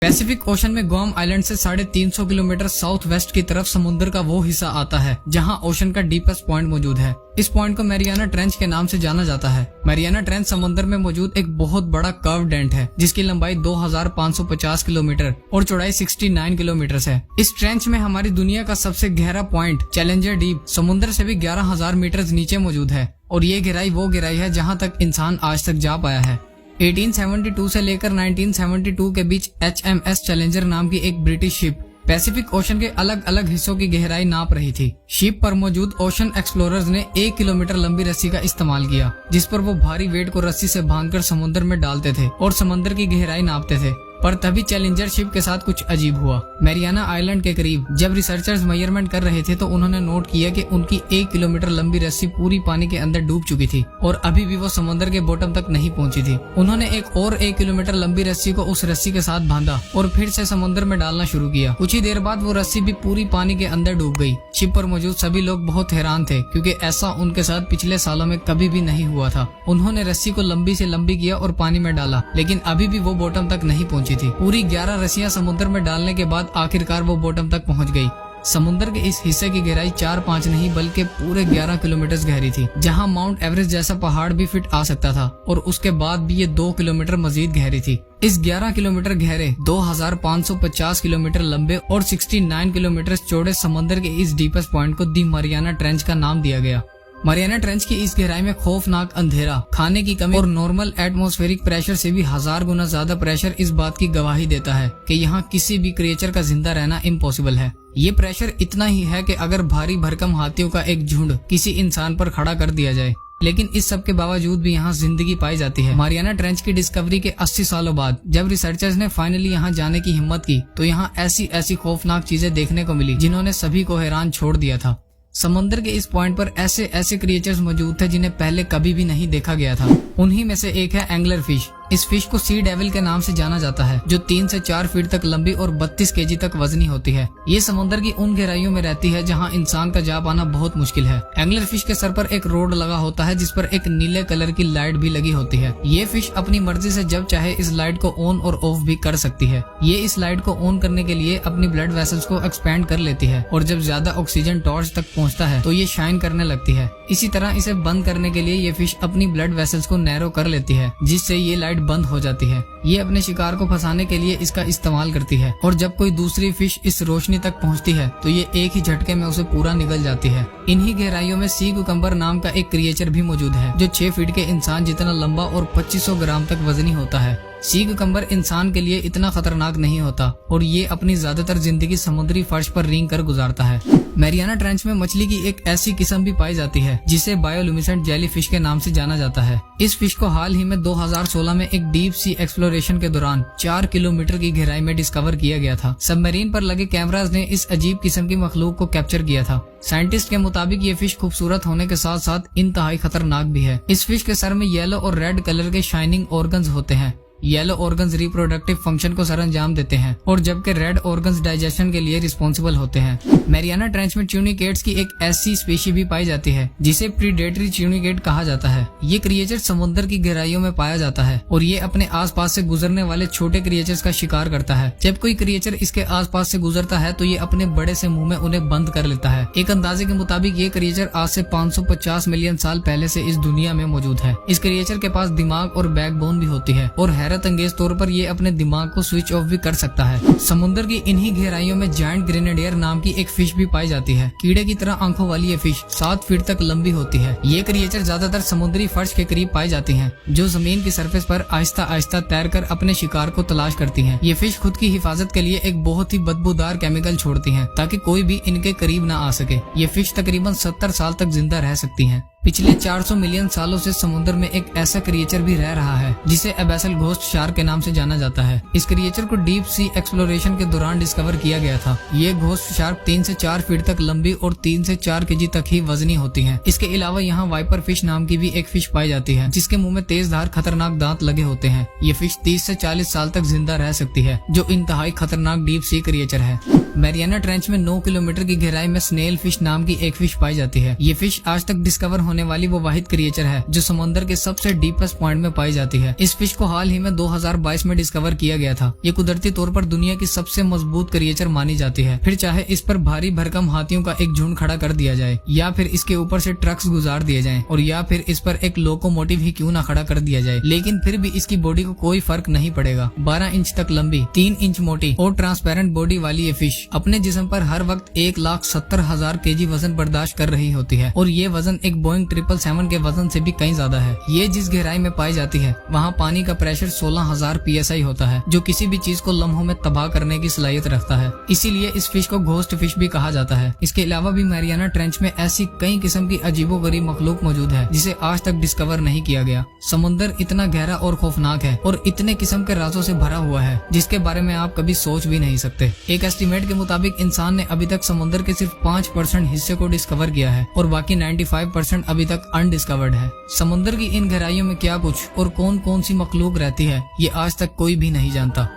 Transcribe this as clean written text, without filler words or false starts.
Pacific ocean में Guam island से 350 kilometre south west की तरफ समुद्र का वो हिस्सा आता है जहां ओशन का डीपेस्ट पॉइंट मौजूद है। इस पॉइंट को मैरियाना ट्रेंच के नाम से जाना जाता है। मैरियाना ट्रेंच समुद्र में मौजूद एक बहुत बड़ा कर्व डेंट है जिसकी लंबाई 2550 किलोमीटर और चौड़ाई 69 किलोमीटर है। इस ट्रेंच में हमारी दुनिया का सबसे गहरा पॉइंट चैलेंजर डीप समुद्र से भी 11,000 मीटर नीचे मौजूद है और ये गहराई वो गहराई है जहाँ तक इंसान आज तक जा पाया है। 1872 से लेकर 1972 के बीच HMS चैलेंजर नाम की एक ब्रिटिश शिप पैसिफिक ओशन के अलग अलग हिस्सों की गहराई नाप रही थी। शिप पर मौजूद ओशन एक्सप्लोरर्स ने 1 किलोमीटर लंबी रस्सी का इस्तेमाल किया जिस पर वो भारी वेट को रस्सी से बांधकर समुद्र में डालते थे और समुद्र की गहराई नापते थे। पर तभी चैलेंजर शिप के साथ कुछ अजीब हुआ। मैरियाना आइलैंड के करीब जब रिसर्चर्स मेजरमेंट कर रहे थे तो उन्होंने नोट किया कि उनकी 1 किलोमीटर लंबी रस्सी पूरी पानी के अंदर डूब चुकी थी और अभी भी वो समुद्र के बॉटम तक नहीं पहुंची थी। उन्होंने एक और 1 किलोमीटर लंबी रस्सी को उस रस्सी के साथ बांधा और फिर से समुद्र में डालना शुरू किया। कुछ ही देर बाद वो रस्सी भी पूरी पानी के अंदर डूब गई। शिप पर मौजूद सभी लोग बहुत हैरान थे क्योंकि ऐसा उनके साथ पिछले सालों में कभी भी नहीं हुआ था। उन्होंने रस्सी को लंबी से लंबी किया और पानी में डाला लेकिन अभी भी वो बॉटम तक नहीं पहुंची थी। पूरी 11 रस्सियां समुद्र में डालने के बाद आखिरकार वो बॉटम तक पहुंच गई। समुद्र के इस हिस्से की गहराई 4-5 नहीं बल्कि पूरे 11 किलोमीटर गहरी थी जहां माउंट एवरेस्ट जैसा पहाड़ भी फिट आ सकता था और उसके बाद भी ये 2 किलोमीटर मजीद गहरी थी। इस 11 किलोमीटर गहरे 2550 किलोमीटर लंबे और 69 किलोमीटर चौड़े समुद्र के इस डीपेस्ट पॉइंट को दी मैरियाना ट्रेंच का नाम दिया गया। मैरियाना ट्रेंच की इस गहराई में खौफनाक अंधेरा, खाने की कमी और नॉर्मल एटमॉस्फेरिक प्रेशर से भी 1000 गुना ज्यादा प्रेशर इस बात की गवाही देता है कि यहाँ किसी भी क्रिएचर का जिंदा रहना इम्पॉसिबल है। ये प्रेशर इतना ही है कि अगर भारी भरकम हाथियों का एक झुंड किसी इंसान पर खड़ा कर दिया जाए, लेकिन इस सब के बावजूद भी यहाँ जिंदगी पाई जाती है। मैरियाना ट्रेंच की डिस्कवरी के 80 सालों बाद जब रिसर्चर्स ने फाइनली यहाँ जाने की हिम्मत की तो यहाँ ऐसी खौफनाक चीजें देखने को मिली जिन्होंने सभी को हैरान छोड़ दिया था। समुद्र के इस पॉइंट पर ऐसे क्रिएचर्स मौजूद थे जिन्हें पहले कभी भी नहीं देखा गया था। उन्हीं में से एक है एंगलर फिश। इस फिश को सी डेविल के नाम से जाना जाता है जो 3 से 4 फीट तक लंबी और 32 केजी तक वजनी होती है। ये समुद्र की उन गहराइयों में रहती है जहाँ इंसान का जा पाना बहुत मुश्किल है। एंगलर फिश के सर पर एक रोड लगा होता है जिस पर एक नीले कलर की लाइट भी लगी होती है। ये फिश अपनी मर्जी से जब चाहे इस लाइट को ऑन और ऑफ भी कर सकती है। ये इस लाइट को ऑन करने के लिए अपनी ब्लड वेसल्स को एक्सपेंड कर लेती है और जब ज्यादा ऑक्सीजन टॉर्च तक पहुँचता है तो ये शाइन करने लगती है। इसी तरह इसे बंद करने के लिए ये फिश अपनी ब्लड वेसल्स को नैरो कर लेती है जिससे ये लाइट बंद हो जाती है। ये अपने शिकार को फंसाने के लिए इसका इस्तेमाल करती है और जब कोई दूसरी फिश इस रोशनी तक पहुंचती है तो ये एक ही झटके में उसे पूरा निगल जाती है। इन्हीं गहराइयों में सी कुकम्बर नाम का एक क्रिएचर भी मौजूद है जो 6 फीट के इंसान जितना लंबा और 2500 ग्राम तक वजनी होता है। सी कुकम्बर इंसान के लिए इतना खतरनाक नहीं होता और ये अपनी ज्यादातर जिंदगी समुद्री फर्श पर रेंग कर गुजारता है। मैरियाना ट्रेंच में मछली की एक ऐसी किस्म भी पाई जाती है जिसे बायोलुमिनेसेंट जेली फिश के नाम से जाना जाता है। इस फिश को हाल ही में 2016 में एक डीप सी एक्सप्लोरेशन के दौरान 4 किलोमीटर की गहराई में डिस्कवर किया गया था। सबमरीन पर लगे कैमरास ने इस अजीब किस्म की मखलूक को कैप्चर किया था। साइंटिस्ट के मुताबिक ये फिश खूबसूरत होने के साथ साथ इंतहाई खतरनाक भी है। इस फिश के सर में येलो और रेड कलर के शाइनिंग ऑर्गन्स होते हैं। येलो ऑर्गन्स रिप्रोडक्टिव फंक्शन को सरंजाम देते हैं और जबकि रेड ऑर्गन्स डाइजेशन के लिए रिस्पॉन्सिबल होते हैं। मैरियाना ट्रेंच में ट्यूनिकेट्स की एक ऐसी स्पीशी भी पाई जाती है जिसे प्रीडेटरी ट्यूनिकेट कहा जाता है। ये क्रिएचर समुद्र की गहराइयों में पाया जाता है और ये अपने आसपास से गुजरने वाले छोटे क्रिएचर्स का शिकार करता है। जब कोई क्रिएचर इसके आसपास से गुजरता है तो ये अपने बड़े से मुंह में उन्हें बंद कर लेता है। एक अंदाजे के मुताबिक ये क्रिएचर आज से 550 मिलियन साल पहले से इस दुनिया में मौजूद है। इस क्रिएचर के पास दिमाग और बैकबोन भी होती है और हैरत अंगेज तौर पर ये अपने दिमाग को स्विच ऑफ भी कर सकता है। समुद्र की इन्हीं गहराइयों में जायंट ग्रेनेडियर नाम की एक फिश भी पाई जाती है। कीड़े की तरह आंखों वाली ये फिश 7 फीट तक लंबी होती है। ये क्रिएचर ज्यादातर समुद्री फर्श के करीब पाई जाती हैं, जो जमीन की सरफेस पर आहिस्ता आहिस्ता तैरकर अपने शिकार को तलाश करती हैं। ये फिश खुद की हिफाजत के लिए एक बहुत ही बदबूदार केमिकल छोड़ती हैं ताकि कोई भी इनके करीब न आ सके। ये फिश तकरीबन 70 साल तक जिंदा रह सकती हैं। पिछले 400 मिलियन सालों से समुद्र में एक ऐसा क्रिएचर भी रह रहा है जिसे एबैसल घोस्ट शार्क के नाम से जाना जाता है। इस क्रिएचर को डीप सी एक्सप्लोरेशन के दौरान डिस्कवर किया गया था। ये घोस्ट शार्क 3 से 4 फीट तक लंबी और 3 से 4 केजी तक ही वजनी होती है। इसके अलावा यहाँ वाइपर फिश नाम की भी एक फिश पाई जाती है जिसके मुंह में तेज धार खतरनाक दांत लगे होते हैं। ये फिश 30 से 40 साल तक जिंदा रह सकती है, जो इंतहाई खतरनाक डीप सी क्रिएचर है। मैरियाना ट्रेंच में 9 किलोमीटर की गहराई में स्नेल फिश नाम की एक फिश पाई जाती है। ये फिश आज तक डिस्कवर होने होने वाली वो वाहिद क्रिएचर है जो समुद्र के सबसे डीपेस्ट पॉइंट में पाई जाती है। इस फिश को हाल ही में 2022 में डिस्कवर किया गया था। ये कुदरती तौर पर दुनिया की सबसे मजबूत क्रिएचर मानी जाती है। फिर चाहे इस पर भारी भरकम हाथियों का एक झुंड खड़ा कर दिया जाए, या फिर इसके ऊपर से ट्रक्स गुजार दिए जाएं, और या फिर इस पर एक लोकोमोटिव ही क्यों ना खड़ा कर दिया जाए, लेकिन फिर भी इसकी बॉडी को कोई फर्क नहीं पड़ेगा। 12 इंच तक लंबी, 3 इंच मोटी और ट्रांसपेरेंट बॉडी वाली ये फिश अपने जिस्म पर हर वक्त 1,70,000 केजी वजन बर्दाश्त कर रही होती है, और ये वजन एक बोइंग 777 के वजन से भी कहीं ज्यादा है। ये जिस गहराई में पाई जाती है वहाँ पानी का प्रेशर 16,000 PSI होता है, जो किसी भी चीज को लम्हों में तबाह करने की सलाहियत रखता है। इसीलिए इस फिश को घोस्ट फिश भी कहा जाता है। इसके अलावा भी मैरियाना ट्रेंच में ऐसी कई किस्म की अजीबोगरीब मखलूक मौजूद है जिसे आज तक डिस्कवर नहीं किया गया। समुद्र इतना गहरा और खौफनाक है और इतने किस्म के राजों से भरा हुआ है जिसके बारे में आप कभी सोच भी नहीं सकते। एक एस्टीमेट के मुताबिक इंसान ने अभी तक समुद्र के सिर्फ 5% हिस्से को डिस्कवर किया है और बाकी 95% अभी तक अनडिस्कवर्ड है। समुद्र की इन गहराइयों में क्या कुछ और कौन कौन सी मखलूक रहती है, ये आज तक कोई भी नहीं जानता।